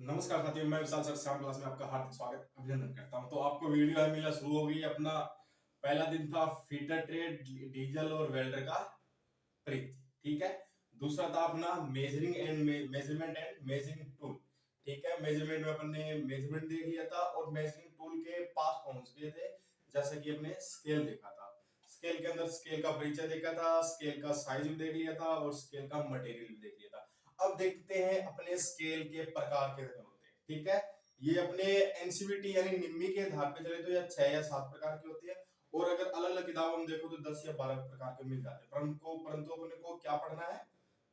नमस्कार साथियों, मैं विशाल सर श्याम क्लास में आपका हार्दिक स्वागत अभिनंदन करता हूं। तो आपको वीडियो है मिलना शुरू हो गई। अपना पहला दिन था फीटर ट्रेड, डीजल और वेल्डर का परिचय, ठीक है। दूसरा था अपना measuring and measurement and measuring tool, ठीक है। मेजरमेंट में अपन ने मेजरमेंट देख लिया था और मेजरिंग टूल के पास पहुंच गए थे, जैसे कि अपने स्केल देखा था। स्केल के अंदर स्केल का परिचय देखा था, स्केल का साइज भी देख लिया था और स्केल का मटेरियल भी देख लिया था। अब देखते हैं अपने स्केल के प्रकार कितने होते हैं, ठीक है। ये अपने एनसीवीटी यानी निम्मी के आधार पे चले तो या 6 या 7 प्रकार की होती है, और अगर अलग अलग किताबों में देखो तो 10 या 12 प्रकार के मिल जाते हैं। परंतु अपने को क्या पढ़ना है,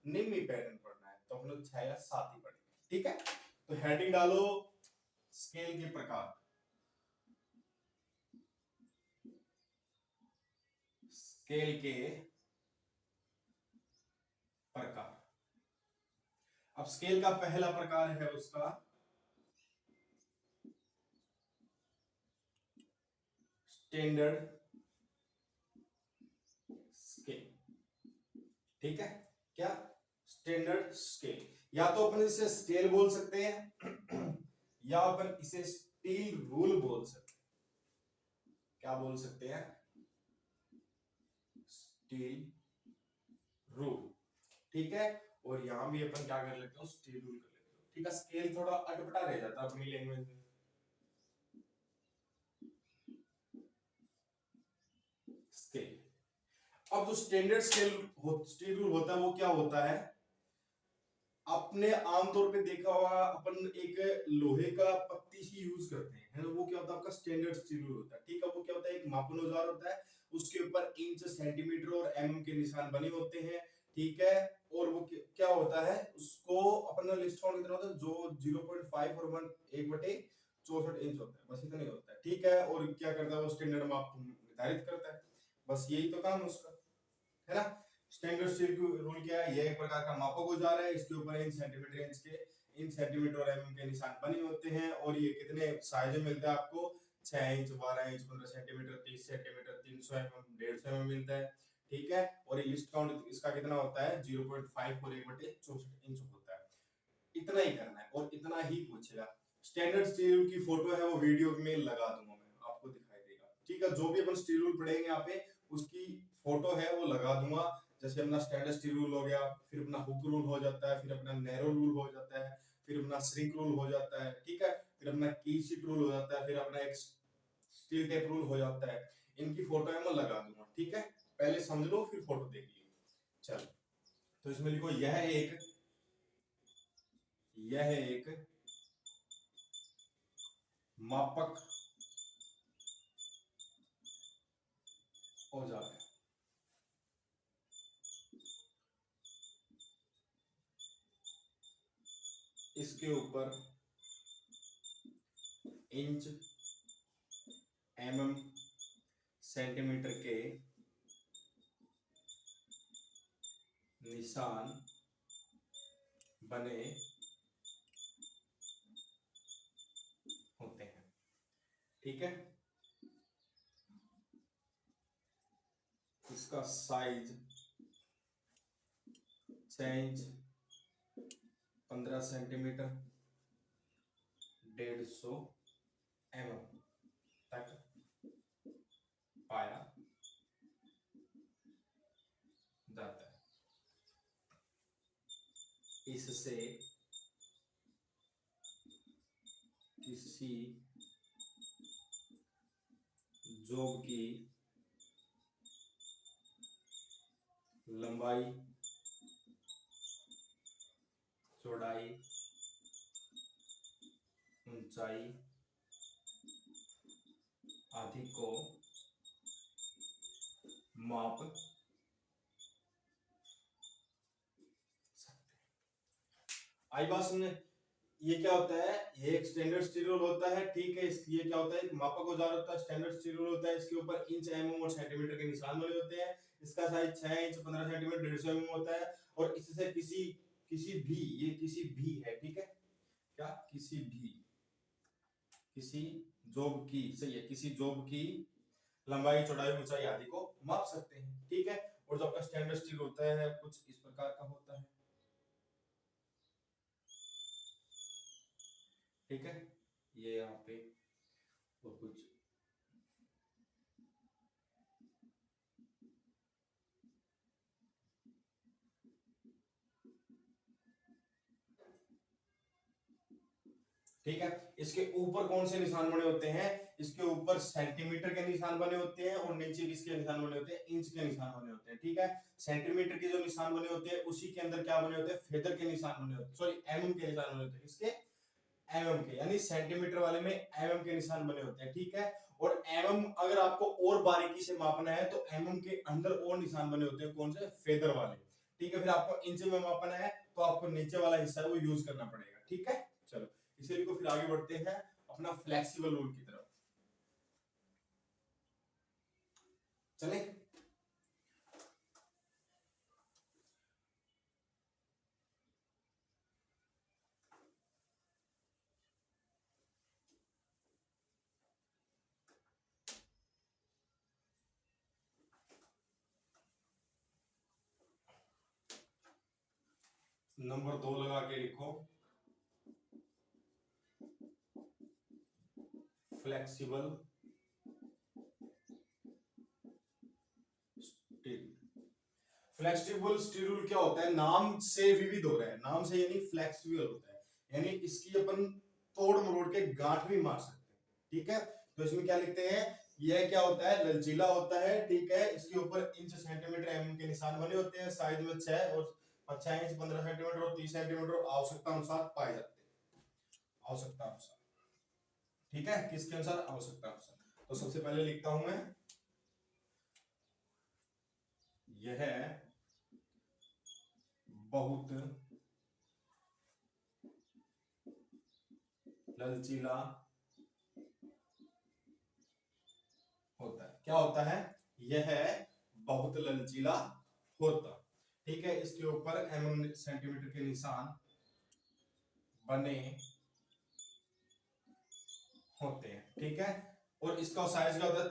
निम्मी पैटर्न पढ़ना है, तो अपने 6 या 7 ही पढ़ेंगे, ठीक है। तो हेडिंग डालो स्केल के प्रकार। स्केल के प्रकार। अब स्केल का पहला प्रकार है उसका स्टैंडर्ड स्केल, ठीक है। क्या? Standard scale. या तो अपन इसे स्केल बोल सकते हैं या अपन इसे स्टील रूल बोल सकते हैं। क्या बोल सकते हैं? स्टील रूल, ठीक है। और यहां भी अपन क्या कर लेते हो, स्टील रूल कर लेते हो, ठीक है। स्केल थोड़ा अटपटा रह जाता है अपनी लैंग्वेज में। स्केल। अब जो स्टैंडर्ड स्टील रूल होता है वो क्या होता है, आपने आमतौर पे देखा होगा अपन एक लोहे का पत्ती सी यूज करते हैं, है ना। वो क्या होता है, आपका स्टैंडर्ड स्टील रूल होता है, ठीक है। वो क्या होता है, एक मापन औजार होता है, उसके ऊपर इंच, सेंटीमीटर और एमएम के निशान बने होते हैं, ठीक है। और वो क्या होता है, उसको अपना लिस्ट काउंट कितना होता है, जो 0.5 और 1/64 इंच होता है, बस इतना ही होता है, ठीक है। और क्या करता है, वो स्टैंडर्ड माप निर्धारित करता है, बस यही तो काम है उसका, है ना। स्टैंडर्ड स्टील रूल क्या है, यह एक प्रकार का मापक औजार है, इसके ऊपर इन सेंटीमीटर और एमएम के निशान बने होते हैं। और ये कितने साइज में मिलता है आपको, 6 inch, 12 inch, 15 centimetre, 30 centimetre, 300 MM, 150 MM मिलता है, ठीक है। और ये लिस्ट काउंट इसका कितना होता है, 0.5 और 1/64 इंच होता है। इतना ही करना है और इतना ही पूछेगा। स्टैंडर्ड स्टील रूल की फोटो है, वो वीडियो में लगा दूंगा, मैं आपको दिखाई देगा, ठीक है। जो भी अपन स्टील रूल पढ़ेंगे यहाँ पे उसकी फोटो है वो लगा दूंगा। जैसे अपना स्टैंडर्ड स्टील रूल हो गया, फिर अपना हुक रूल हो जाता है, फिर अपना नैरो रूल हो जाता है, फिर अपना श्रिंक रूल हो जाता है, ठीक है। फिर अपना की शीट रूल हो जाता है, फिर अपना एक स्टील टेप रूल हो जाता है। इनकी फोटो है मैं लगा दूंगा, ठीक है। पहले समझ लो फिर फोटो देख लियो। चल, तो इसमें लिखो यह एक मापक औजार है। इसके ऊपर इंच, एमएम, सेंटीमीटर के निशान बने होते हैं, ठीक है। इसका साइज 6 इंच, 15 सेंटीमीटर, 150 एमएम तक पाया जाता है। इससे किसी जॉब की लंबाई, चौड़ाई, ऊंचाई आदि को माप सकते हैं। आई बात सुनने। ये क्या होता है, ये एक स्टैंडर्ड स्टील रूल होता है, ठीक है। ये क्या होता है, एक मापक औजार होता है, स्टैंडर्ड स्टील रूल होता है। इसके ऊपर इंच, एमएम और सेंटीमीटर के निशान बने होते हैं। इसका साइज 6 इंच, 15 सेंटीमीटर, 150 एमएम होता है। और इससे किसी किसी भी, ये किसी भी है, ठीक है। क्या? किसी जॉब की, सही है, किसी जॉब की लंबाई, चौड़ाई, ऊंचाई आदि को माप सकते हैं, ठीक है। और जो आपका स्टैंडर्ड स्टील होता है कुछ इस प्रकार का होता है। ठीक है, ये यहाँ पे और कुछ ठीक है। इसके ऊपर कौन से निशान बने होते हैं? इसके ऊपर सेंटीमीटर के निशान बने होते हैं और नीचे किसके निशान बने होते हैं? इंच के निशान बने होते हैं। ठीक है, सेंटीमीटर के जो निशान बने होते हैं उसी के अंदर क्या बने होते हैं? फेदर के निशान बने होते हैं, सॉरी एमएम के निशान बने होते हैं। इसके एमएम के, यानी सेंटीमीटर वाले में एमएम के निशान बने होते हैं। ठीक है, और एमएम अगर आपको और बारीकी से मापना है तो एमएम के अंदर और निशान बने होते हैं, कौन से? फेदर वाले। ठीक है, फिर आपको इंच में मापना है तो आपको नीचे वाला हिस्सा वो यूज करना पड़ेगा। ठीक है, चलो इसीलिए को फिर आगे बढ़ते हैं अपना फ्लेक्सिबल रूल की तरफ। चले, नंबर 2 लगा के लिखो, flexible steel. Flexible steel rule क्या होता है? नाम से विविध हो रहा है, नाम से यानी फ्लेक्सिबल होता है, यानी इसकी अपन तोड़ मरोड़ के गांठ भी मार सकते हैं। ठीक है, तो इसमें क्या लिखते हैं? यह क्या होता है? लचीला होता है। ठीक है, इसके ऊपर इंच सेंटीमीटर एमएम के निशान बने होते हैं, साइज में 6 और 6 इंच 15 सेंटीमीटर और 30 सेंटीमीटर आवश्यकता अनुसार पाए जाते हैं, आवश्यकता अनुसार। ठीक है, किसके अनुसार? आवश्यकता अनुसार। तो सबसे पहले लिखता हूं मैं, यह बहुत लचीला होता है। क्या होता है? यह बहुत लचीला होता। ठीक है, इसके ऊपर एमएम सेंटीमीटर के निशान बने होते हैं। ठीक है, और इसका साइज क्या होता है?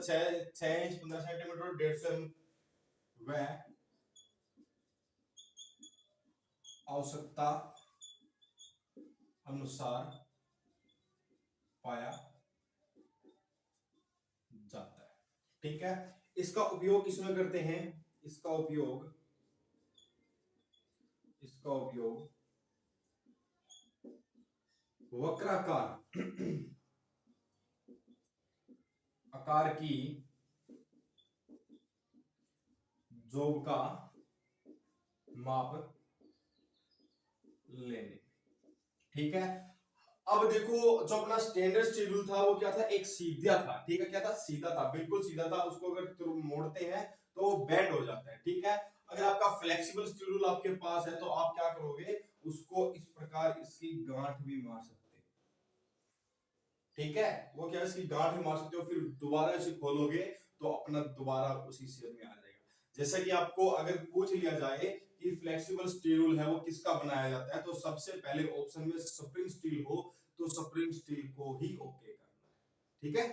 6 इंच 15 सेंटीमीटर और 150 वह आवश्यकता अनुसार पाया जाता है। ठीक है, इसका उपयोग किसमें करते हैं? इसका उपयोग वक्राकार आकार की जोब का माप लेने। ठीक है, अब देखो जो अपना स्टैंडर्ड स्टील रूल था वो क्या था? एक सीधा था। ठीक है, क्या था? सीधा था, बिल्कुल सीधा था। उसको अगर मोड़ते हैं तो वो बेंड हो जाता है। ठीक है, अगर आपका फ्लेक्सिबल स्टील रूल आपके पास है तो आप क्या करोगे? उसको इस प्रकार इसकी गांठ भी मार सकते हो। ठीक है, वो क्या, इसकी गांठ भी मार सकते हो, फिर दोबारा इसे खोलोगे तो अपना दोबारा उसी शेप में आ जाएगा। जैसा कि आपको अगर पूछ लिया जाए कि फ्लेक्सिबल स्टील रूल है वो किसका बनाया जाता है, तो सबसे पहले ऑप्शन में स्प्रिंग स्टील हो तो स्प्रिंग स्टील को ही ओके करना है। ठीक है,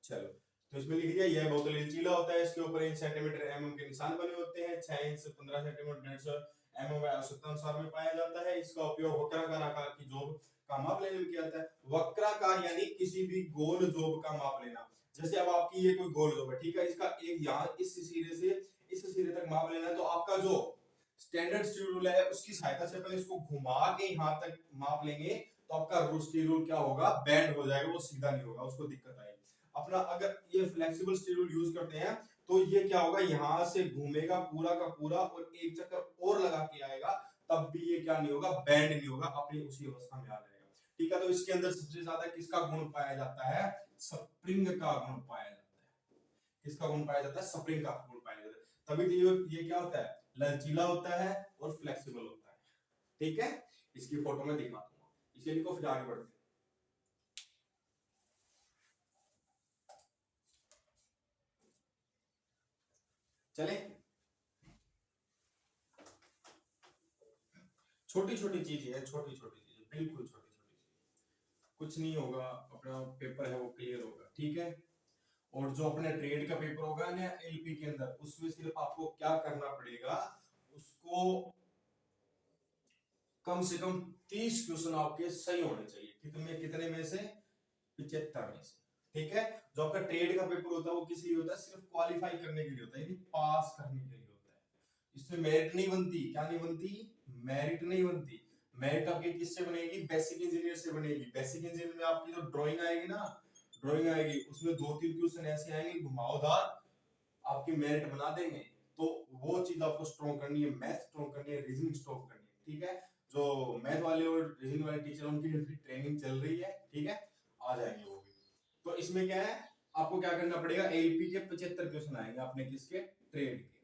चलो तो इसमें लिख दिया, यह बहुत लचीला होता है। इसके ऊपर इंच सेंटीमीटर एमएम के निशान बने होते हैं। 6 इंच 15 सेंटीमीटर 150 एमएम आवश्यकता अनुसार में पाया जाता है। इसका उपयोग वक्राकार आकार की जोब का माप लेने में किया जाता है। वक्राकार यानी किसी भी गोल जोब का माप लेना। जैसे अब आपकी ये कोई गोल जोब है, ठीक है, इसका एक यहाँ इस सिरे से इस सिरे तक माप लेना है, तो आपका जो स्टैंडर्ड स्टील रूल है उसकी सहायता से अपन इसको घुमा के यहाँ तक माप लेंगे तो आपका स्टील रूल क्या होगा? बेंड हो जाएगा, वो सीधा नहीं होगा, उसको दिक्कत आएगी। अपना अगर ये फ्लेक्सिबल स्टील रूल यूज करते हैं तो ये क्या होगा? यहां से घूमेगा पूरा का पूरा और एक चक्कर और लगा के आएगा, तब भी ये क्या नहीं होगा? बेंड नहीं होगा, अपनी उसी अवस्था में आ जाएगा। ठीक है, तो इसके अंदर सबसे ज्यादा किसका गुण पाया जाता है? स्प्रिंग का गुण पाया जाता है। किसका गुण पाया जाता है? स्प्रिंग का गुण पाया जाता है। तभी तो ये क्या होता है? लचीला होता है और फ्लेक्सिबल होता है। ठीक है, इसकी फोटो में दिखा दूंगा, इसीलिए को फिर आगे बढ़ते हैं। चले, छोटी छोटी चीज है, छोटी छोटी चीज, बिल्कुल छोटी छोटी चीज, कुछ नहीं होगा, अपना पेपर है वो क्लियर होगा। ठीक है, और जो अपने ट्रेड का पेपर होगा ना एलपी के अंदर, उसमें सिर्फ आपको क्या करना पड़ेगा? उसको कम से कम 30 क्वेश्चन आपके सही होने चाहिए। कितने में से? 75 में से। ठीक है। जो आपका ट्रेड का पेपर होता है वो किस लिए होता है? सिर्फ क्वालिफाई करने के लिए होता है, यानी पास करने के लिए होता है। इसमें मेरिट नहीं बनती। क्या नहीं बनती? मेरिट नहीं बनती। मेरिट आपकी किससे बनेगी? बेसिक इंजीनियर से बनेगी। बेसिक इंजीनियर में आपकी जो ड्राइंग आएगी ना, ड्राइंग आएगी, उसमें 2-3 क्वेश्चन ऐसे आएंगे घुमावदार, आपकी मेरिट बना देंगे। तो वो चीज आपको स्ट्रॉन्ग करनी है, मैथ स्ट्रॉन्ग करनी है, रीजनिंग स्ट्रॉन्ग करनी है। ठीक है। जो मैथ वाले और रीजनिंग वाले टीचर, उनकी ट्रेनिंग चल रही है। ठीक है, आ जाएंगे वो भी। तो इसमें क्या है, आपको क्या करना पड़ेगा? एलपी के 75 क्वेश्चन आएंगे अपने किसके? ट्रेड के।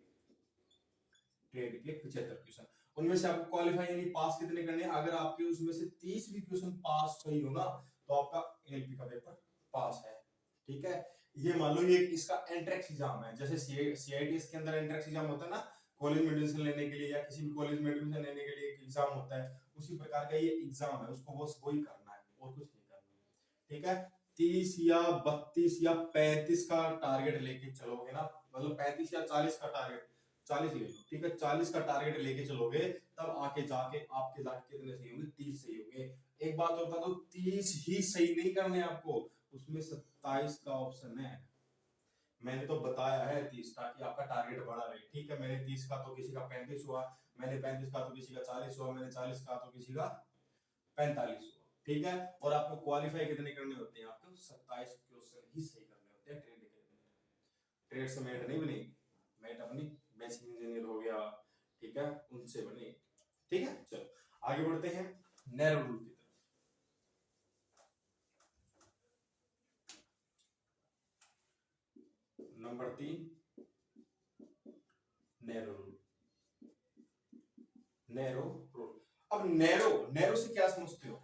ट्रेड के 75 क्वेश्चन, उनमें से आपको क्वालिफाई यानी पास कितने करने हैं? अगर आपके उसमें से 30 भी क्वेश्चन पास सही हो ना, तो आपका एलपी का पेपर पास है। ठीक है। ये मान लो ये इसका एंट्रेंस एग्जाम है, जैसे सीआईटीएस के अंदर एंट्रेंस एग्जाम होता है ना, कॉलेज में एडमिशन लेने के लिए या किसी भी कॉलेज में एडमिशन लेने के लिए एक एग्जाम होता है, उसी प्रकार का ये एग्जाम है। उसको बस वही करना है और कुछ नहीं करना है। ठीक है। 30 या 32 या 35 का टारगेट लेके चलोगे ना, मतलब 35 या 40 का टारगेट, 40 ले लो। ठीक है, 40 का टारगेट लेके चलोगे, तब आके जाके आपके कितने सही होंगे? 30 सही होंगे। एक बात होता तो 30 ही सही नहीं करने आपको, उसमें 27 का ऑप्शन है। मैंने तो बताया है 30 का कि आपका टारगेट बढ़ा रहे। ठीक है, मैंने 30 का तो किसी का 35 हुआ, मैंने 35 का तो किसी का 40 हुआ, मैंने 40 का तो किसी का 45 हुआ। ठीक है। और आपको क्वालिफाई कितने करने होते हैं? आपको 27 क्वेश्चन ही सही करने होते हैं ट्रेड के। ट्रेड से मेट नहीं बनेगी, मेट अपनी बेसिक इंजीनियर हो गया, ठीक है, उनसे बनेगी। ठीक है, चलो आगे बढ़ते हैं नैरो रूल की तरफ। Number 3, narrow rule. Narrow rule. अब नैरो, नैरो से क्या समझते हो?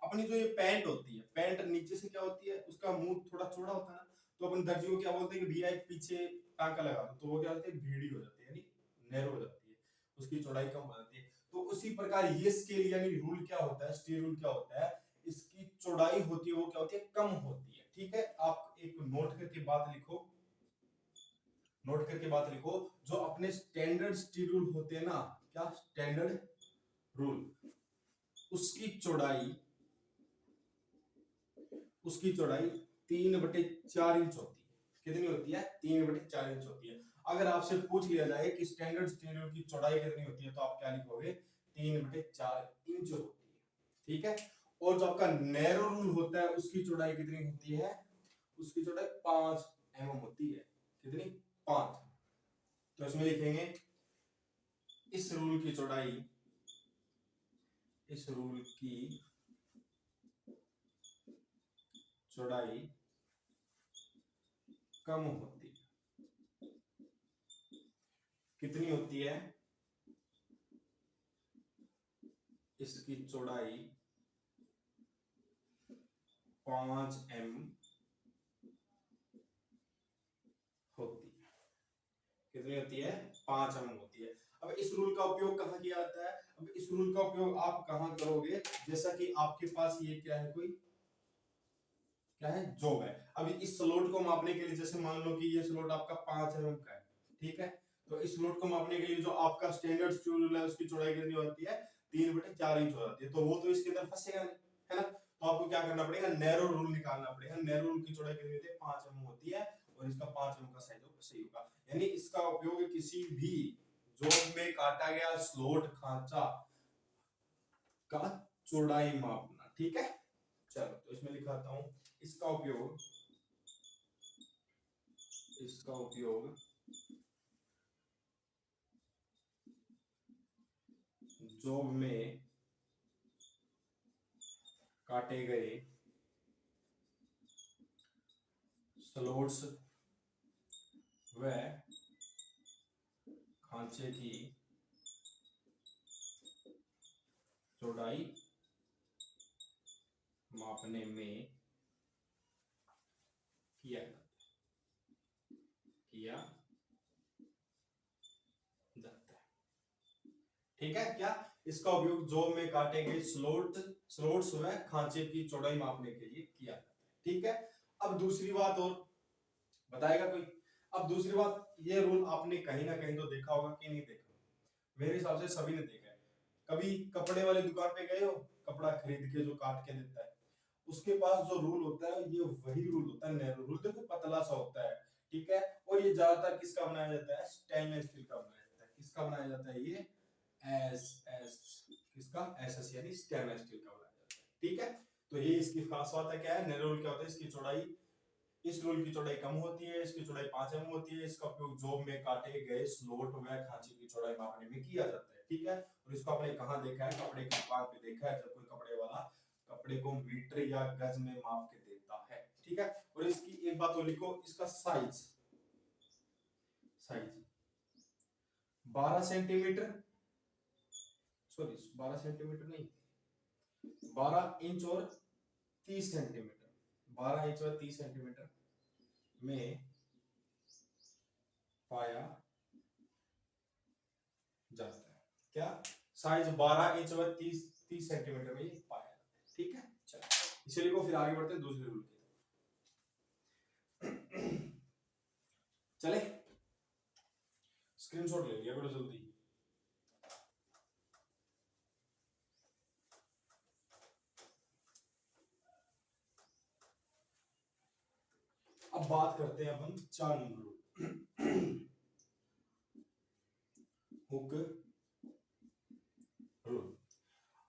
अपनी जो ये पैंट होती है, पैंट नीचे से क्या होती है, उसका मुंह थोड़ा चौड़ा होता है ना, तो अपन दर्जी को क्या बोलते हैं कि भैया एक पीछे टांका लगा दो, तो वो क्या होती है? भीड़ी हो जाती है, यानी नैरो हो जाती है, उसकी चौड़ाई कम हो जाती है। तो उसी प्रकार ये स्केल यानी रूल क्या होता है, स्टील रूल क्या होता है, इसकी चौड़ाई होती है वो क्या होती है? कम होती है। ठीक है। आप एक नोट करके बात लिखो, नोट करके बात लिखो, जो अपने स्टैंडर्ड स्टील रूल होते हैं ना, क्या स्टैंडर्ड रूल, उसकी चौड़ाई, उसकी चौड़ाई 3/4 इंच होती है। कितनी होती है? 3/4 इंच होती है। अगर आपसे पूछ लिया जाए कि स्टैंडर्ड स्टील रूल की चौड़ाई कितनी होती है, तो आप क्या लिखोगे? 3/4 इंच होती है। ठीक है। और जो आपका नैरो रूल होता है, उसकी चौड़ाई कितनी होती है? उसकी चौड़ाई 5 mm होती है। कितनी? 5। तो इसमें लिखेंगे इस रूल की चौड़ाई, इस रूल की चौड़ाई कम होती है। कितनी होती है? इसकी चौड़ाई 5 mm होती है। कितनी होती है? 5 mm होती है। अब इस रूल का उपयोग कहाँ किया जाता है? अब इस रूल का उपयोग आप कहाँ करोगे? जैसा कि आपके पास ये क्या है, कोई क्या है? जॉब है। अभी इस स्लॉट को मापने के लिए, जैसे मान लो कि ये स्लॉट आपका 5 mm का है। ठीक है। तो इस स्लॉट को मापने के लिए जो आपका स्टैंडर्ड स्टील रूल है, उसकी चौड़ाई कितनी होती है? 3/4 इंच हो जाती है। तो वो तो इसके अंदर फंसेगा नहीं, है ना? तो आपको क्या करना पड़ेगा? नैरो रूल निकालना पड़ेगा। नैरो रूल की चौड़ाई कितनी होती है? 5 mm होती है, और इसका 5 mm का साइज सही होगा। यानी इसका उपयोग किसी भी जॉब में काटा गया स्लॉट, खांचा का चौड़ाई मापना। ठीक है। चलो, तो इसमें लिखाता हूं, इसका उपयोग, इसका उपयोग जॉब में काटे गए स्लॉट्स व खांचे की चौड़ाई मापने में किया जाता है। ठीक है। क्या? इसका उपयोग जॉब में काटे गए स्लॉट्स व खांचे की चौड़ाई मापने के लिए किया जाता है। ठीक है। अब दूसरी बात और बताएगा कोई? अब दूसरी बात, ये रूल आपने कहीं ना कहीं तो देखा होगा कि नहीं देखा? मेरे हिसाब से सभी ने देखा है। कभी कपड़े वाले दुकान पे गए हो, कपड़ा खरीद के जो काट के देता है, उसके पास जो रूल होता है ये वही रूल होता है, नैरो रूल। देखो पतला सा होता है, ठीक है। और ये ज्यादातर किसका बनाया जाता है, स्टेनलेस स्टील का बनाया जाता है। किसका बनाया जाता है ये, एस एस, किसका, एस एस यानी स्टेनलेस स्टील का बनाया जाता है, ठीक है। तो ये इसकी खास बात है, क्या है, नैरो रूल क्या होता है, इसकी चौड़ाई, इस रोल की चौड़ाई कम होती है, इसकी चौड़ाई 5 mm होती है। इसका उपयोग जॉब में काटे गए स्लॉट व खांचे की चौड़ाई मापने में किया जाता है, ठीक है। और इसको आपने कहां देखा है, कपड़े की दुकान पे देखा है, जब कोई कपड़े वाला कपड़े को मीटर या गज में माप के देता है, ठीक है। और इसकी एक बात और लिखो, इसका size, size 12 centimetre, sorry 12 centimetre नहीं, 12 इंच और 30 सेंटीमीटर, 12 इंच और 30 सेंटीमीटर में पाया जाता है। क्या, साइज 12 इंच व 30 सेंटीमीटर में ये पाया जाता है, ठीक है। चलो इसे लिखो, फिर आगे बढ़ते हैं दूसरे रूल की तरफ। चले, स्क्रीनशॉट ले लिया करो जल्दी। अब बात करते हैं अपन 4 नंबर रूल, हुक रूल।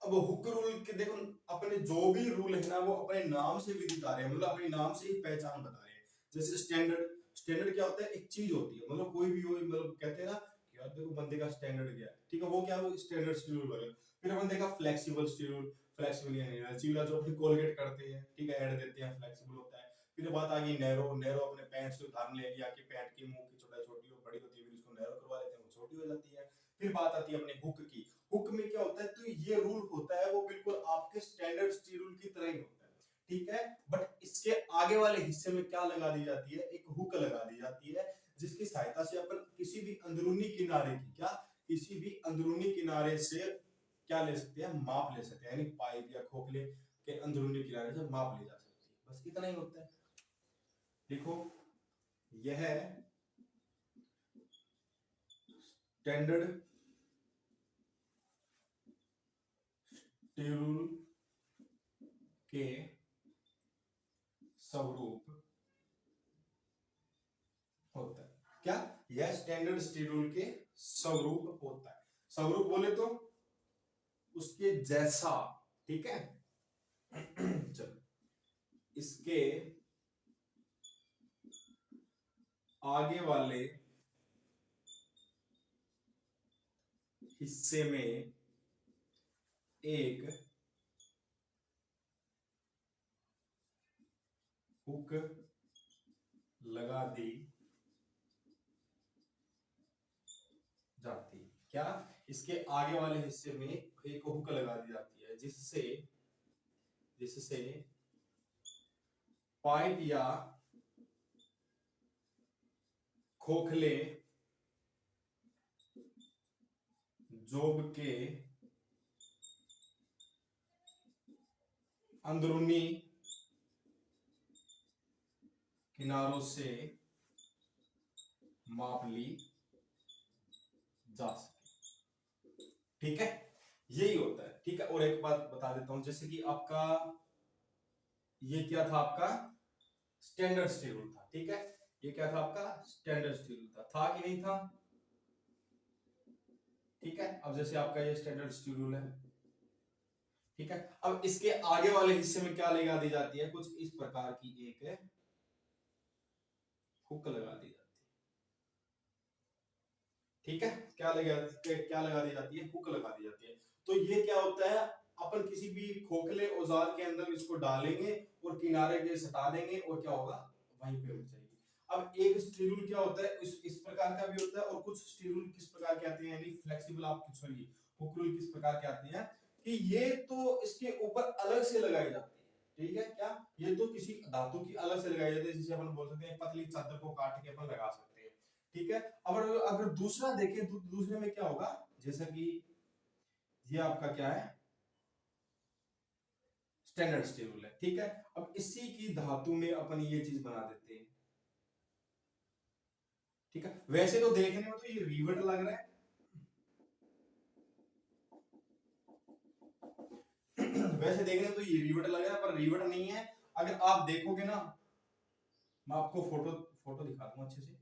अब हुक रूल के देखो, अपने जो भी रूल है ना वो अपने नाम से भी दिखा रहे हैं, मतलब अपने नाम से ही पहचान बता रहे हैं। जैसे स्टैंडर्ड, स्टैंडर्ड क्या होता है, एक चीज होती है, मतलब कोई भी हो, मतलब कहते हैं ना कि यार देखो बंदे का स्टैंडर्ड क्या है, ठीक है, वो क्या है, वो स्टैंडर्ड स्टील रूल वगैरह। फिर अपन देखा फ्लेक्सिबल स्टील रूल, फ्लेक्सिबल यानी लचीला, जो अपनी कोलगेट करते हैं, ठीक है, ऐड देते हैं, फ्लेक्सिबल होता है। फिर बात आ गई नैरो, नैरो अपने पैंट से उदाहरण ले लिया कि पैंट की मुंह की चौड़ाई छोटी हो बड़ी होती है, फिर उसको नैरो करवा लेते हैं, वो छोटी हो जाती है। फिर बात आती है अपने हुक की, हुक में क्या होता है, तो ये रूल होता है वो बिल्कुल आपके स्टैंडर्ड स्टील रूल की तरह ही होता है, ठीक है। बट इसके आगे वाले हिस्से में क्या लगा दी जाती है, एक हुक लगा दी जाती है, जिसकी सहायता से अपन किसी भी अंदरूनी किनारे की, क्या, किसी भी अंदरूनी किनारे से क्या ले सकते हैं, माप ले सकते हैं, यानी पाइप या खोखले के अंदरूनी किनारे से माप ली जा सकती है, बस इतना ही होता है। देखो यह स्टैंडर्ड स्टील रूल के स्वरूप होता है। क्या, यह स्टैंडर्ड स्टील रूल के स्वरूप होता है। स्वरूप बोले तो उसके जैसा, ठीक है। चलो, इसके आगे वाले हिस्से में एक हुक लगा दी जाती है। क्या, इसके आगे वाले हिस्से में एक हुक लगा दी जाती है, जिससे जिससे पाइप या खोखले जोब के अंदरूनी किनारों से माप ली जा सके, ठीक है, यही होता है, ठीक है। और एक बात बता देता हूं, जैसे कि आपका ये क्या था, आपका स्टैंडर्ड स्टील रूल था, ठीक है, ये क्या था आपका स्टैंडर्ड स्टील रूल था कि नहीं था, ठीक है। अब जैसे आपका ये स्टैंडर्ड स्टील रूल है, ठीक है। अब इसके आगे वाले हिस्से में क्या लगा दी जाती है, कुछ इस प्रकार की एक हुक लगा दी जाती है, ठीक है। क्या लगा दी जाती है, हुक लगा दी जाती है। तो ये क्या होता है, अपन किसी भी खोखले औजार के अंदर इसको डालेंगे और किनारे के सटा देंगे और क्या होगा, वहीं पे रुक जाएगी। अब एक स्टील रूल क्या होता है, इस प्रकार का भी होता है, और कुछ स्टील रूल किस प्रकार के आते हैं, यानी फ्लेक्सिबल, आप सॉरी हुक रूल किस प्रकार के आते हैं कि ये तो इसके ऊपर अलग से लगाई जाती है, ठीक है। क्या, ये तो किसी धातु की अलग से लगाई जाती है, जिसे अपन बोल सकते हैं पतली चादर को काट के अपन लगा सकते हैं, ठीक है। अब अगर दूसरा देखें तो दूसरे में क्या होगा, जैसा कि ये आपका क्या है, स्टैंडर्ड स्टील रूल है, ठीक है। अब इसी की धातु में अपन ये चीज बना देते हैं, ठीक है। वैसे तो देखने में तो ये रिवेट लग रहा है, वैसे देखने तो ये रिवेट लग रहा है, पर रिवेट नहीं है। अगर आप देखोगे ना, मैं आपको फोटो फोटो दिखा दूंगा अच्छे से,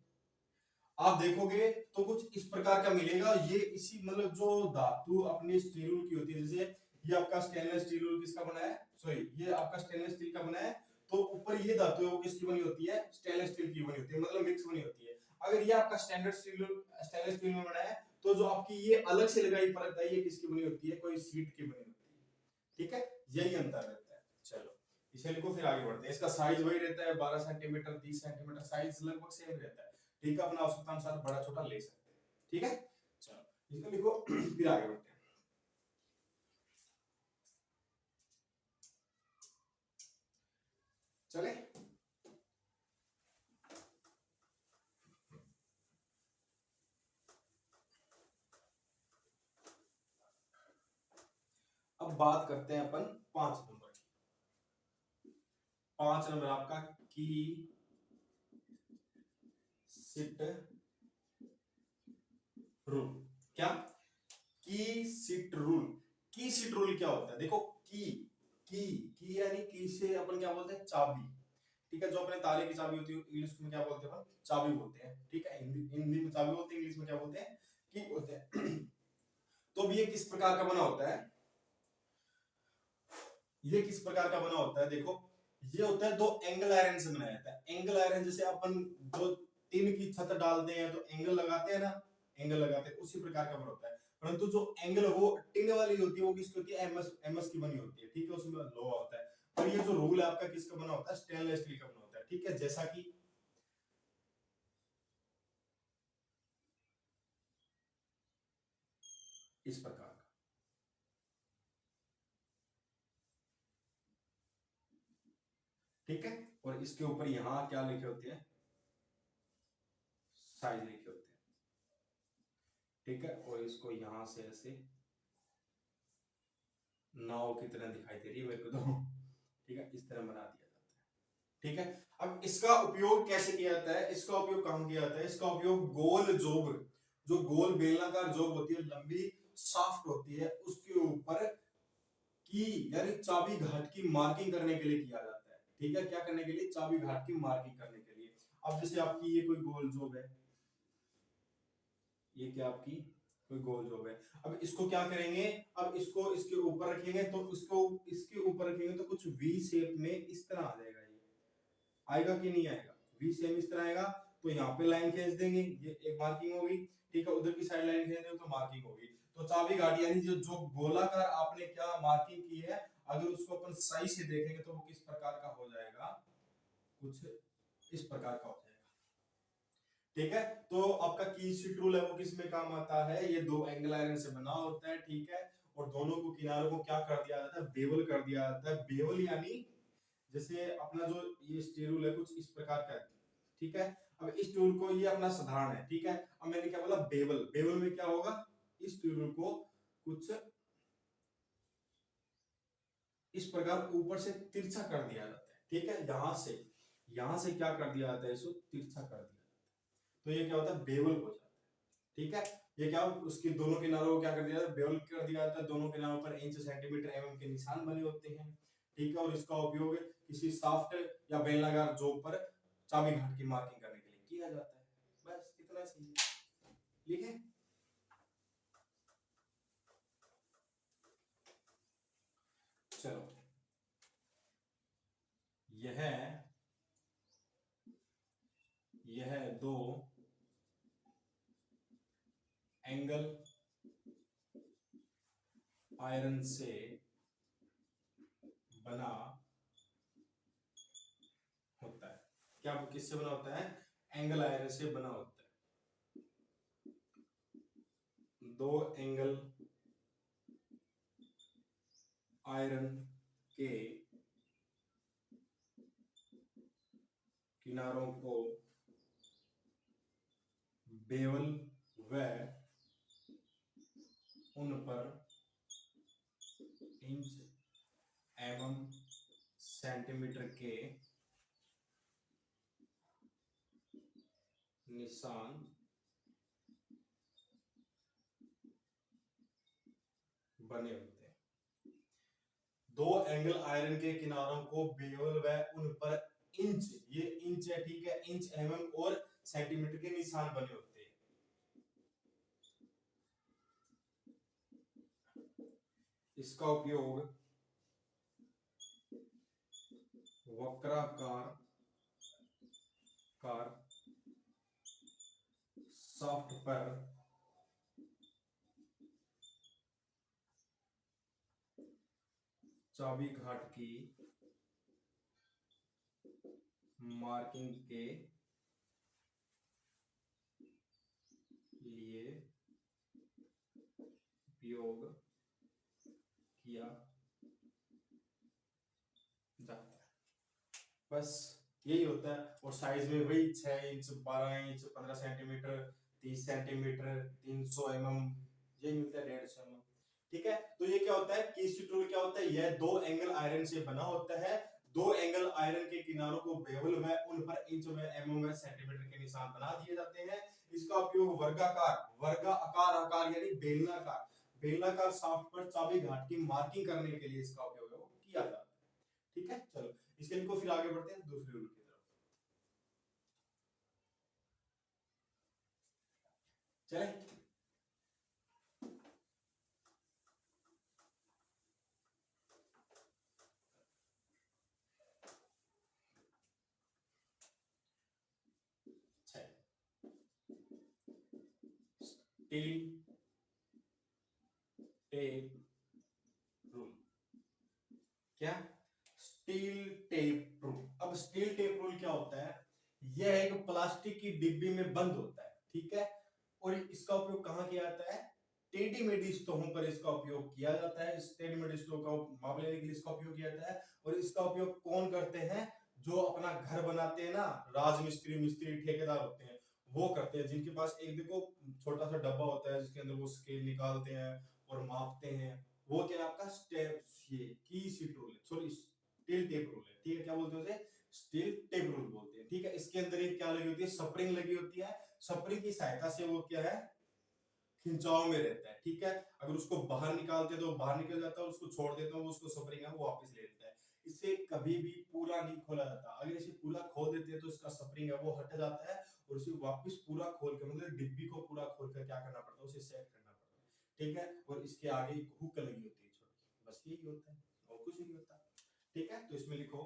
आप देखोगे तो कुछ इस प्रकार का मिलेगा। ये इसी मतलब जो धातु अपनी स्टील रूल की होती है, जैसे ये आपका स्टेनलेस स्टील रूल किसका बना है, सॉरी ये आपका स्टेनलेस स्टील का बना है, तो ऊपर ये धातु है वो किसकी बनी होती है, स्टेनलेस स्टील की बनी होती है, मतलब मिक्स बनी होती है। अगर ये आपका स्टैंडर्ड स्टील स्टेनलेस स्टील में बना है, तो जो आपकी ये अलग से लगाई परत है ये किसकी बनी होती है, कोई शीट की बनी होती है। ठीक है, यही अंतर रहता है। चलो इसे लिखो, फिर आगे बढ़ते हैं। इसका साइज वही रहता है 12 सेंटीमीटर 30 सेंटीमीटर, साइज लगभग सेम रहता है। ठीक है, अपना आवश्यकता अनुसार बड़ा छोटा ले सकते हैं। ठीक है, चलो इसको लिखो फिर आगे बढ़ते हैं। चले, अब बात करते हैं अपन 5 नंबर की। 5 नंबर आपका की सिट रूल। क्या की सिट रूल? की सिट रूल क्या होता है? देखो की यानी की से अपन क्या बोलते हैं, चाबी। ठीक है, जो अपने ताले की चाबी होती है इंग्लिश में क्या बोलते हैं अपन, चाबी बोलते हैं। ठीक है, हिंदी में चाबी बोलते हैं, इंग्लिश में क्या बोलते हैं, की बोलते हैं। तो अब ये किस प्रकार का बना होता है, ये किस प्रकार का बना होता है, देखो ये होता है दो एंगल आयरन से बनाया जाता है। एंगल आयरन जैसे अपन जो टीन की छत डालते हैं तो एंगल लगाते हैं ना, एंगल लगाते हैं, उसी प्रकार का बना होता है। परंतु जो एंगल वो टीन वाली होती है वो किसकी होती है, एमएस की बनी होती है। ठीक है, उसमें लोहा होता है। और ये जो रूल है आपका किसका बना होता है, स्टेनलेस स्टील का बना होता है। ठीक है, जैसा कि इस प्रकार का। ठीक है, और इसके ऊपर यहाँ क्या लिखे होते हैं, साइज लिखे होते हैं। ठीक है, और इसको यहां से ऐसे नाव की तरह दिखाई दे रही है मेरे को तो। ठीक है, इस तरह बना दिया जाता है। ठीक है, अब इसका उपयोग कैसे किया जाता है, इसका उपयोग कहां किया जाता है, इसका उपयोग गोल जोब, जो गोल बेलनाकार जोब होती है, लंबी शाफ्ट होती है, उसके ऊपर की यानी चाबी घाट की मार्किंग करने के लिए किया जाता है। ठीक है, क्या करने के लिए, चाबी घाट की मार्किंग करने के लिए। अब जैसे आपकी ये कोई गोल जोब है, ये क्या आपकी कोई गोल जोब है। अब इसको क्या करेंगे, अब इसको इसके ऊपर रखेंगे, तो इसको इसके ऊपर रखेंगे तो कुछ वी शेप में इस तरह आ जाएगा। ये आएगा कि नहीं आएगा, वी शेप इस तरह आएगा। तो यहाँ पे लाइन खींच देंगे, ये एक मार्किंग होगी। ठीक है, उधर की साइड लाइन खींच देंगे तो मार्किंग होगी। तो चाबी घाटी यानी जो गोलाकार आपने क्या मार्किंग की है, अगर उसको अपन सही से देखेंगे तो वो किस प्रकार का हो जाएगा, कुछ इस प्रकार का हो जाएगा। ठीक है, तो आपका की शीट रूल है वो किस में काम आता है, ये दो एंगल आयरन से बना होता है। ठीक है, और दोनों को किनारों को क्या कर दिया जाता है, बेवल कर दिया जाता है। बेवल यानी जैसे अपना जो ये स्टील रूल है कुछ इस प्रकार का है। ठीक है, अब इस टूल को ये अपना साधारण है। ठीक है, अब मैंने क्या बोला, बेवल। बेवल में क्या होगा, इस टूल को कुछ इस प्रकार ऊपर से तिरछा कर दिया जाता है। ठीक है, यहां से क्या कर दिया जाता है, इसको तिरछा कर दिया जाता है। तो ये क्या होता है, बेवल हो जाता है। ठीक है, ये क्या उसकी दोनों किनारों को क्या कर दिया, बेवल कर दिया जाता है। दोनों किनारों पर इंच सेंटीमीटर एमएम के निशान बने होते हैं। ठीक है, और इसका उपयोग किसी सॉफ्ट या बेलनाकार जोब पर चाबी घाट की मार्किंग करने के लिए किया जाता है। बस इतना सही है, लिखे। चलो, यह दो एंगल आयरन से बना होता है। क्या किससे बना होता है, एंगल आयरन से बना होता है। दो एंगल आयरन के किनारों को बेवल व उन पर इंच एवं सेंटीमीटर के निशान बने होते हैं। दो एंगल आयरन के किनारों को बेवल व उन पर इंच, ये इंच है, ठीक है, इंच, mm और सेंटीमीटर के निशान बने होते हैं। इसका उपयोग वक्राकार शाफ्ट पर चाबी घाट की मार्किंग के लिए उपयोग किया जाता है। बस यही होता है। और साइज में वही 6 इंच, 12 इंच, 15 सेंटीमीटर, 30 सेंटीमीटर, 300 यही मिलता है, 150 ठीक है। तो ये क्या होता है, की स्ट्रीट रूल क्या होता है, यह दो एंगल आयरन से बना होता है। दो एंगल आयरन के किनारों को बेवल में उन पर इंच में, mm में, सेंटीमीटर के निशान बना दिए जाते हैं। इसका उपयोग वर्गाकार यानी बेलनाकार शाफ्ट पर चाबी घाट की मार्किंग करने के लिए इसका उपयोग किया जाता है। ठीक है, चलो इसके लिए फिर आगे बढ़ते हैं दूसरे रूल की तरफ। चले, स्टील टेप रूल। क्या, स्टील टेप रूल। अब स्टील टेप रूल क्या होता है, यह एक प्लास्टिक की डिब्बी में बंद होता है, ठीक है, और इसका उपयोग कहां किया जाता है, टेढ़ी मेढ़ी सतहों पर इसका उपयोग किया जाता है। इस टेढ़ी मेढ़ी सतहों का माप लेने के लिए इसका उपयोग किया जाता है। और इसका उपयोग कौन करते हैं, जो अपना घर बनाते हैं ना, राजमिस्त्री, मिस्त्री, ठेकेदार होते हैं, वो करते हैं, जिनके पास एक देखो छोटा सा डब्बा होता है जिसके अंदर वो स्केल निकालते हैं और मापते हैं, वो क्या है आपका स्टेप, ये की सीट रूल है, सॉरी स्टील टेप रूल है, ठीक है। क्या बोलते हैं उसे, स्टील टेप रूल बोलते हैं, ठीक है। इसके अंदर एक क्या लगी होती है, स्प्रिंग लगी होती है। स्प्रिंग की सहायता से वो क्या है, खिंचाव में रहता है, ठीक है। अगर उसको बाहर निकालते तो बाहर निकल जाता है, उसको छोड़ देता हूँ, उसको स्प्रिंग है वो वापस ले लेता है। इसे कभी भी पूरा नहीं खोला जाता। अगर इसे पूरा खोल देते हैं तो इसका स्प्रिंग है वो हट जाता है, और उसे वापस पूरा खोल कर, मतलब डिब्बी को पूरा खोल कर क्या करना पड़ता है, उसे सेट करना पड़ता है, ठीक है। और इसके आगे एक हुक लगी होती है छोटी, बस यही होता है और कुछ नहीं होता, ठीक है। तो इसमें लिखो,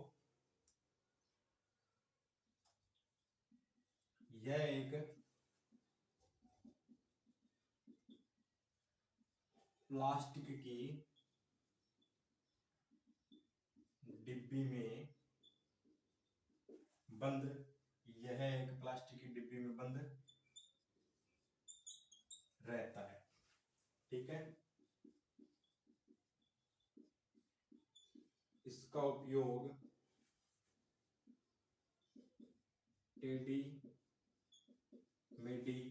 यह एक प्लास्टिक की डिब्बी में बंद, यह एक प्लास्टिक की डिब्बी में बंद रहता है, ठीक है। इसका उपयोग टेढ़ी मेढ़ी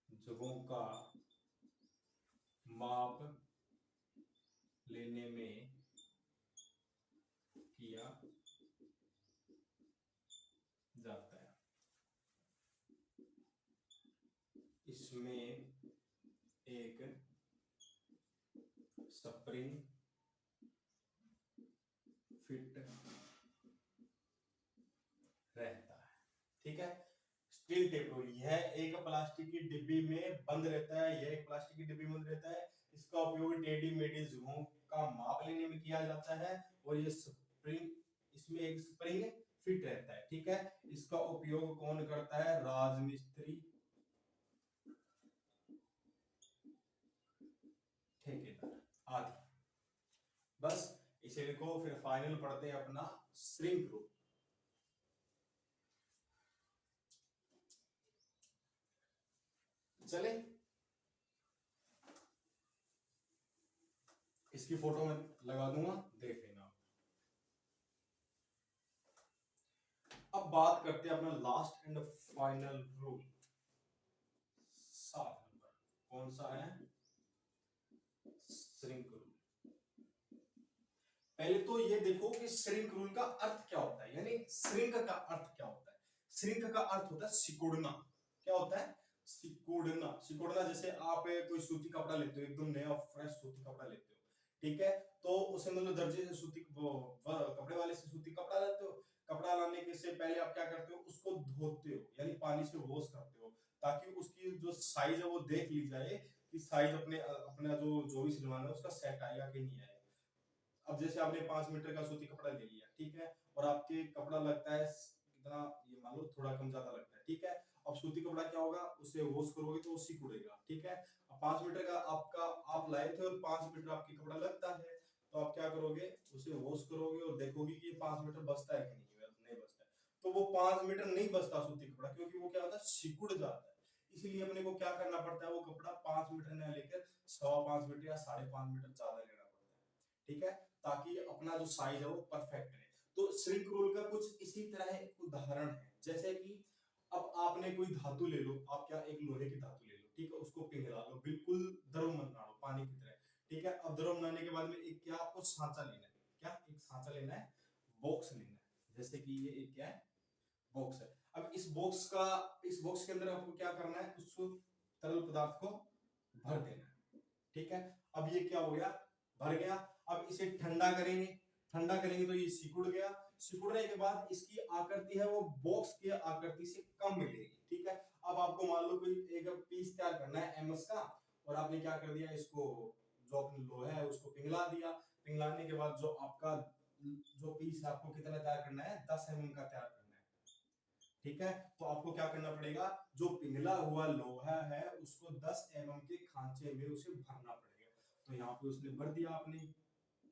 जगहों का माप लेने में किया जाता है। इसमें एक स्प्रिंग फिट रहता है, ठीक है। स्टील टेप रूल, यह एक प्लास्टिक की डिब्बी में बंद रहता है, यह एक प्लास्टिक की डिब्बी में बंद रहता है। इसका उपयोग टेढ़ी मेढ़ी जगहों का माप लेने में किया जाता है, और ये स्प्रिंग, इसमें एक स्प्रिंग फिट रहता है, ठीक है। इसका उपयोग कौन करता है, राजमिस्त्री, ठेकेदार आदि। बस इसे लिखो, फिर फाइनल पढ़ते हैं अपना श्रिंक रूल। चले, इसकी फोटो मैं लगा दूंगा, देख लेना। अब बात करते हैं अपना last and final rule, 7 number, कौन सा है, श्रिंक रूल। पहले तो ये देखो कि श्रिंक रूल का अर्थ क्या होता है, यानी श्रिंक का अर्थ क्या होता है। श्रिंक का अर्थ होता है सिकुड़ना। क्या होता है, सिकुड़ना, सिकुड़ना जैसे आप कोई सूती कपड़ा लेते हो, एकदम नया फ्रेश सूती कपड़ा लेते हो, ठीक है, तो उसे मतलब दर्जी से सूती कपड़े वाले से सूती कपड़ा लेते हो, कपड़ा लाने के से पहले आप क्या करते हो, उसको धोते हो यानी पानी से वॉश करते हो, ताकि उसकी जो साइज है वो देख ली जाए कि साइज अपना जो भी सिलवाना है उसका सेट आएगा कि नहीं आएगा। अब जैसे आपने 5 मीटर का सूती कपड़ा ले लिया, ठीक है, और आपके कपड़ा लगता है कितना, ये मान लो थोड़ा कम ज्यादा लगता है, ठीक है, अब सूती कपड़ा क्या होगा, उसे वॉश करोगे तो वो सिकुड़ेगा, ठीक है। अब 5 मीटर का आपका आप लाए थे और 5 मीटर आपके कपड़ा लगता है, तो आप क्या करोगे, उसे वॉश करोगे और देखोगे कि ये 5 मीटर बचता है कि नहीं बचता है, तो वो 5 मीटर नहीं बचता सूती कपड़ा, क्योंकि वो क्या होता है, सिकुड़ जाता है। इसीलिए अपने को क्या करना पड़ता है, वो कपड़ा 5 मीटर न लेकर 5.25 मीटर या 5.5 मीटर ज्यादा लेना पड़ता है, ठीक है, ताकि अपना जो साइज है वो परफेक्ट रहे। तो श्रिंक रोल का कुछ इसी तरह एक उदाहरण है, जैसे कि अब आपने कोई धातु ले लो, आप क्या एक लोहे की धातु ले लो, ठीक है, उसको पिघला लो, बिल्कुल द्रव बना लो पानी की तरह, ठीक है। अब द्रव बनाने के बाद में एक क्या आपको सांचा लेना है, क्या एक सांचा लेना है, बॉक्स लेना है, जैसे कि ये एक क्या है, बॉक्स है। अब इस बॉक्स के अंदर आपको क्या करना है, उस तरल पदार्थ को भर देना है, ठीक है। अब ये क्या हो गया, भर गया। अब इसे ठंडा करेंगे, ठंडा करेंगे तो ये सिकुड़ गया, सिकुड़ने के बाद इसकी आकृति है वो बॉक्स की आकृति से कम मिलेगी, ठीक है। अब आपको मान लो कोई एक पीस तैयार करना है एमएस का, और आपने क्या कर दिया, इसको जो अपने लोहा है उसको पिघला दिया, पिघलाने के बाद जो आपका जो पीस है आपको कितना तैयार करना है, 10 mm का तैयार करना है, ठीक है। तो आपको क्या करना पड़ेगा, जो पिघला हुआ लोहा है उसको 10 mm के खांचे में उसे भरना पड़ेगा, तो यहाँ पे उसने भर दिया आपने,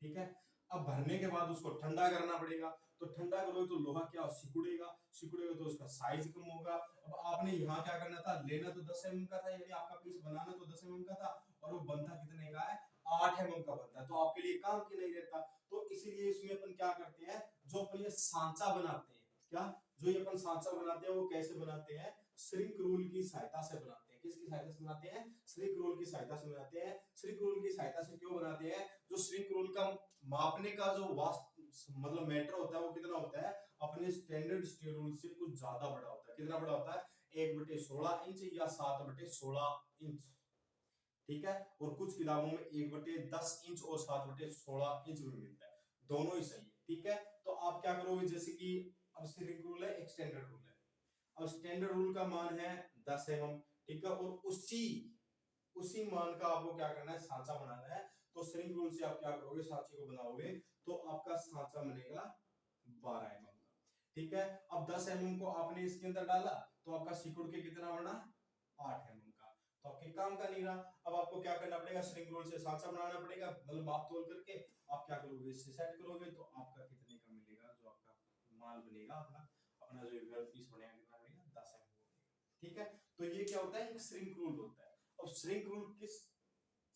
ठीक है। अब भरने के बाद उसको ठंडा करना पड़ेगा, तो ठंडा करोगे तो लोहा क्या सिकुड़ेगा, सिकुड़ेगा तो उसका साइज कम होगा। अब आपने यहाँ क्या करना था, लेना तो 10 mm का था, यानी आपका पीस बनाना तो 10 mm का था, और वो बनता कितने का है, 8 mm का बनता है, तो आपके लिए काम की नहीं रहता। तो इसीलिए इसमें अपन क्या करते हैं, जो अपन ये सांचा बनाते हैं, क्या जो ये अपन सांचा बनाते हैं वो कैसे बनाते हैं, श्रिंक रूल की सहायता से बनाते हैं। किसकी सहायता से बनाते हैं, श्रिंक रूल की सहायता से बनाते हैं। श्रिंक रूल की सहायता से क्यों बनाते हैं, जो श्रिंक रूल का मापने का जो मतलब मीटर होता है वो कितना होता है, अपने स्टैंडर्ड स्टील रूल से कुछ ज्यादा बड़ा होता है। कितना बड़ा होता है, 1/16 इंच या 7/16 इंच, ठीक है। और कुछ किताबों में 1/10 इंच और 7/16 इंच में मिलता है, दोनों ही सही है, ठीक है। तो आप क्या करोगे, जैसे कि अब श्रिंक रूल है, एक स्टैंडर्ड रूल है, अब स्टैंडर्ड रूल का मान है 10 mm, ठीक है, और उसी मान का आपको क्या करना है, सांचा बनाना है। तो श्रिंक रूल से आप क्या करोगे, सांचे को बनाओगे तो आपका सांचा बनेगा 12 mm का, ठीक है। अब 10 mm को आपने इसके अंदर डाला तो आपका सिकुड़ के कितना बना, 8 mm का, तो आपके काम का नहीं रहा। अब आपको क्या करना पड़ेगा, श्रिंक रूल से सांचा बनाना पड़ेगा, मतलब माप तोल करके आप क्या करोगे, इससे सेट करोगे तो आपका कितने का मिलेगा, जो आपका माल बनेगा, अपना अपना जो पीस बनेगा कितना बनेगा, 10 mm, ठीक है। तो ये क्या होता है, एक श्रिंक रूल होता है। और श्रिंक रूल किस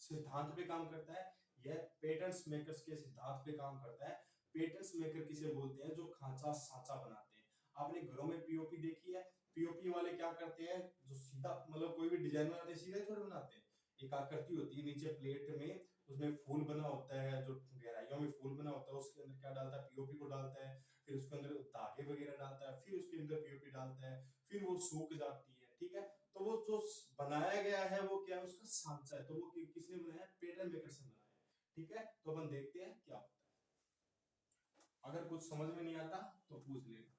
सिद्धांत पे काम करता है, यह पेटेंट्स मेकर्स के सिद्धांत पे काम करता है। पेटेंट्स मेकर किसे बोलते हैं, जो खांचा सांचा बनाते हैं। आपने घरों में पीओपी देखी है, पीओपी वाले क्या करते हैं, जो सीधा मतलब कोई भी डिजाइन बनाते हैं सीधे थोड़ी बनाते हैं, एक आकृति होती है नीचे प्लेट में, उसमें फूल बना होता है, जो गहराइयों में फूल बना होता है, उसके अंदर क्या डालता है, पीओपी को डालता है, फिर उसके अंदर धागे वगैरह डालता है, फिर उसके अंदर पीओपी डालता है, फिर वो सूख जाती है, ठीक है। तो वो जो बनाया गया है वो क्या है, उसका सांचा है, तो वो किसने बनाया, पैटर्न मेकर से बनाया है, ठीक है। तो अपन देखते हैं क्या होता है, अगर कुछ समझ में नहीं आता तो पूछ लेना।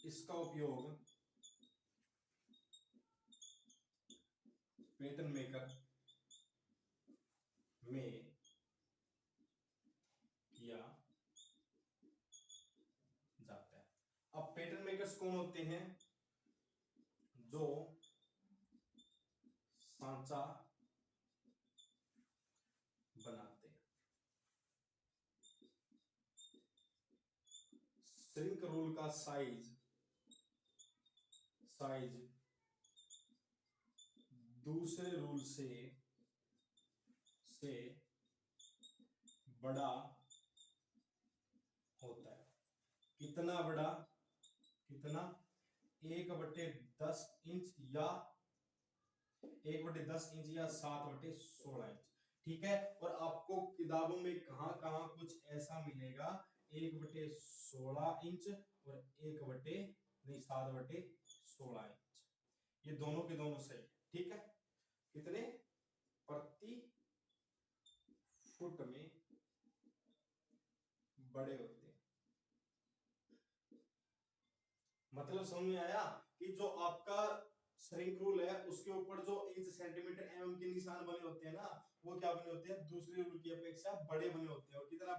इसका उपयोग पैटर्न मेकर में किया जाता है। अब पैटर्न मेकर्स कौन होते हैं, जो सांचा बनाते हैं। श्रिंक रूल का साइज दूसरे रूल से बड़ा होता है। कितना बड़ा, कितना, 1/10 इंच या 1/10 इंच या 7/16 इंच, ठीक है। और आपको किताबों में कहां कहां कुछ ऐसा मिलेगा, 1/16 इंच और 1 बटे नहीं 7/16 इंच, ये दोनों के दोनों सही है। ठीक है, कितने प्रति फुट में बड़े होते हैं। मतलब समझ में आया कि जो आपका श्रिंक रूल है उसके ऊपर जो इंच सेंटीमीटर एमएम के निशान बने होते हैं ना, वो क्या बने होते हैं, दूसरे रूल की अपेक्षा बड़े बने होते हैं। और कितना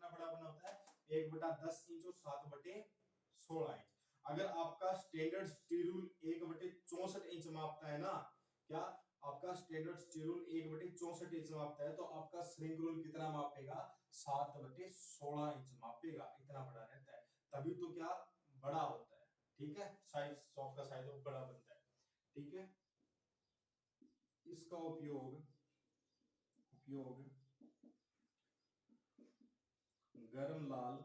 बड़ा बना होता है, 1/10 इंच और 7/16 इंच। अगर आपका स्टैंडर्ड स्टील रूल 1/64 इंच मापता है ना, क्या आपका स्टैंडर्ड स्टील रूल 1/64 इंच मापता है, तो आपका श्रिंक रूल कितना मापेगा, 7/16 इंच मापेगा। इतना बड़ा रहता है, तभी तो क्या बड़ा होता है। ठीक है, साइज सॉफ्ट का साइज बड़ा बनता है। ठीक है, इसका उपयोग उपयोग गरम लाल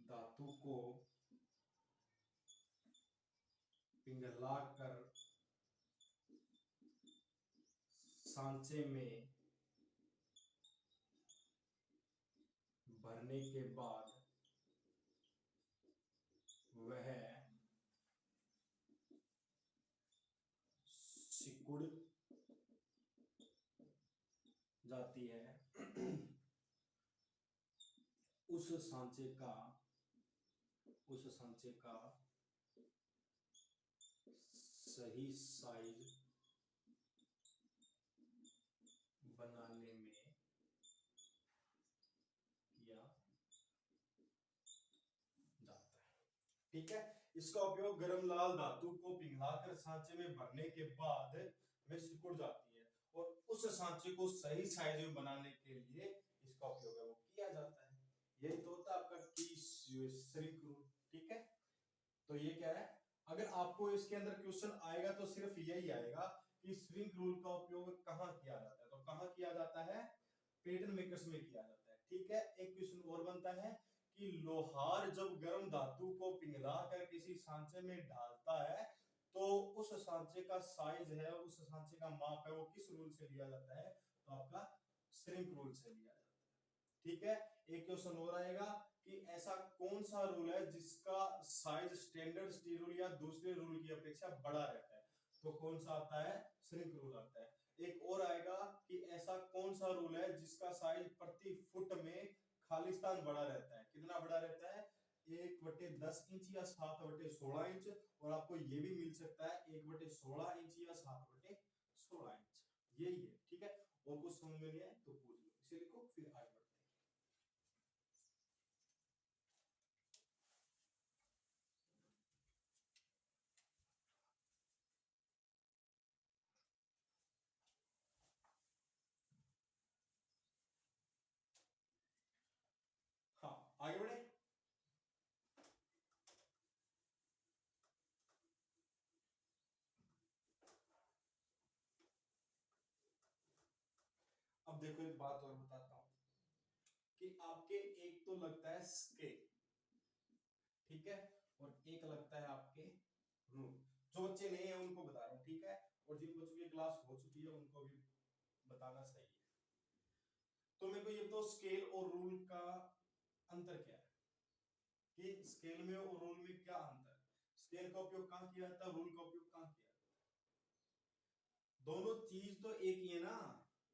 धातु को पिघलाकर सांचे में भरने के बाद वह सिकुड़ जाती है। उस सांचे का सही साइज बनाने में किया जाता है। ठीक है, इसका उपयोग गर्म लाल धातु को पिघलाकर सांचे में भरने के बाद वे सिकुड़ जाती है, और उस सांचे को सही साइज में बनाने के लिए इसका उपयोग है वो किया जाता है। यही तो होता है आपका की श्रिंक रूल। ठीक है, तो ये क्या है, अगर आपको इसके अंदर क्वेश्चन आएगा तो सिर्फ यही आएगा कि श्रिंक रूल का उपयोग कहाँ किया जाता है, तो कहाँ किया जाता है, पैटर्न मेकर्स में किया जाता है। ठीक है, एक क्वेश्चन और बनता है कि लोहार जब गर्म धातु को पिघलाकर किसी सांचे में डालता है, तो उस सांचे का साइज है, उस सांचे का माप है, वो किस रूल से लिया जाता है, तो आपका श्रिंक रूल से लिया जाता है। ठीक है, एक क्वेश्चन और आएगा कि ऐसा कौन सा रूल है जिसका साइज स्टैंडर्ड स्टील रूल या दूसरे रूल की अपेक्षा बड़ा रहता है, तो कौन सा आता है, श्रिंक रूल आता है। एक और आएगा कि ऐसा कौन सा रूल है जिसका साइज प्रति फुट में खालिस्तान बड़ा रहता है, कितना बड़ा रहता है, 1/10 इंच या 7/16 इंच। और आपको ये भी मिल सकता है 1/16 इंच या 7/16 इंच, यही है। ठीक है, और कुछ समझ में नहीं आए तो पूछ लो, इसे लिखो फिर आगे बढ़ते हैं। हाँ, आगे बढ़े। अब देखो एक बात और बताता हूं कि आपके एक तो लगता है स्केल, ठीक है, और एक लगता है आपके रूल। जो बच्चे नए हैं उनको बता रहा हूं, ठीक है, और जिन बच्चों की क्लास हो चुकी है उनको भी बताना सही है। तो मेरे को ये तो स्केल और रूल का अंतर क्या है, कि स्केल में और रूल में क्या अंतर है, स्केल का उपयोग कहां किया जाता है, रूल का उपयोग कहां किया जाता है, दोनों चीज तो एक ही है ना।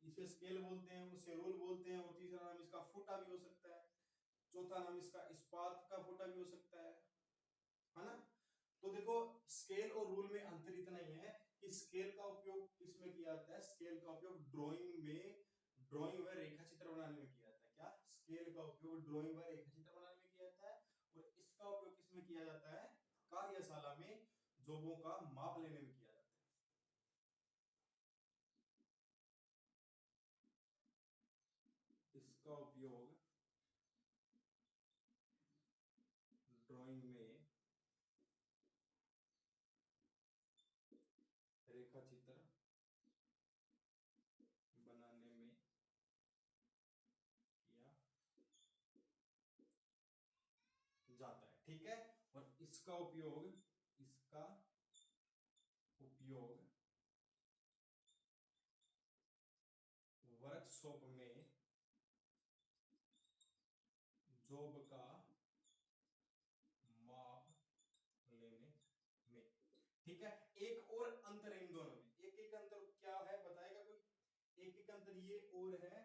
इसे स्केल बोलते हैं, उसे रूल बोलते हैं, और तीसरा नाम इसका फुटा भी हो सकता है, चौथा नाम इसका इस्पात का फुटा भी हो सकता है ना। तो देखो स्केल और रूल में अंतर इतना ही है कि स्केल का उपयोग किसमें किया जाता है, स्केल का उपयोग ड्राइंग व रेखा चित्र बनाने में किया जाता है। क्या स्केल का उपयोग ड्राइंग व रेखा चित्र बनाने में किया जाता है, और इसका उपयोग किसमें किया जाता है, कार्यशाला में जॉबों का माप लेने में किया जाता है। इसका उपयोग ड्राइंग में रेखा चित्र बनाने में किया जाता है। ठीक है, और इसका उपयोग वर्कशॉप में जॉब का माप लेने में। ठीक है, एक और अंतर है इन दोनों में, एक एक अंतर क्या है बताएगा कोई? एक एक अंतर ये और है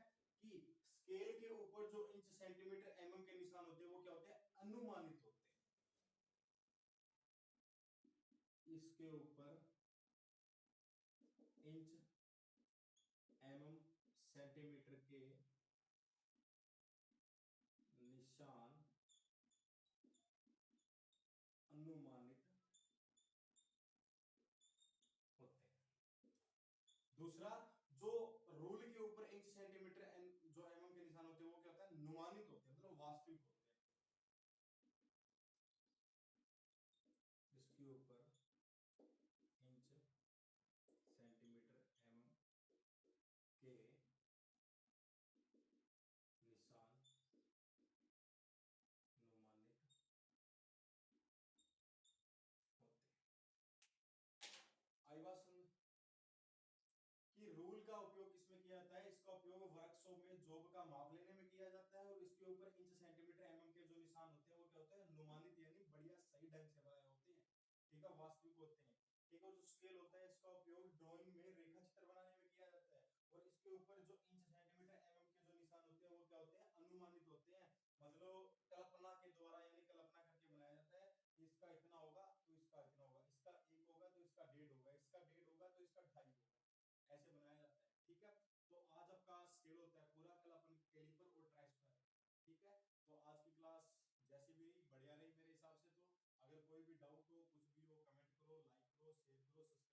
कि स्केल के ऊपर जो इंच सेंटीमीटर एमएम के निशान होते हैं वो क्या होते हैं? अनुमानित होते हैं। इसके ऊपर इंच एमएम सेंटीमीटर के निशान अनुमानित होते हैं। दूसरा, जो रूल के ऊपर इंच सेंटीमीटर जो एमएम के निशान होते हैं वो क्या होता है? अनुमानित होते हैं, मतलब वास्तविक होते हैं। इसके ऊपर इंच सेंटीमीटर एमएम के निशान अनुमानित होते हैं। आई बात समझ कि रूल का उपयोग किसमें किया जाता है? इसका उपयोग वर्कशॉप में जॉब का माप लेने में किया जाता है, और इसके ऊपर इंच सेंटीमीटर एमएम के जो निशान होते हैं वो क्या होते हैं? अनुमानित, यानी बढ़िया सही ढंग से बनाए होते हैं। ठीक है, वास्तविक होते हैं। ठीक है, जो स्केल होता है इसका उपयोग ड्राइंग में रेखा चित्र बनाने में किया जाता है, और इसके ऊपर जो इंच सेंटीमीटर एमएम के जो निशान होते हैं वो क्या होते हैं? अनुमानित होते हैं, मतलब कल्पना के द्वारा, यानी कल्पना करके बनाया जाता है। इसका इतना होगा तो इसका इतना होगा, इसका 1 होगा तो इसका 1.5 होगा, इसका 1.5 होगा तो इसका 2.5 होगा, ऐसे बनाया जाता है। ठीक है, तो आज आपका स्केल होता है पूरा, कल अपन कैलिपर और ट्राइस्टर। ठीक है, तो आज की क्लास जैसी भी बढ़िया रही मेरे हिसाब से। तो अगर कोई भी डाउट हो, कुछ भी हो, कमेंट करो, लाइक करो, शेयर करो, सब्सक्राइब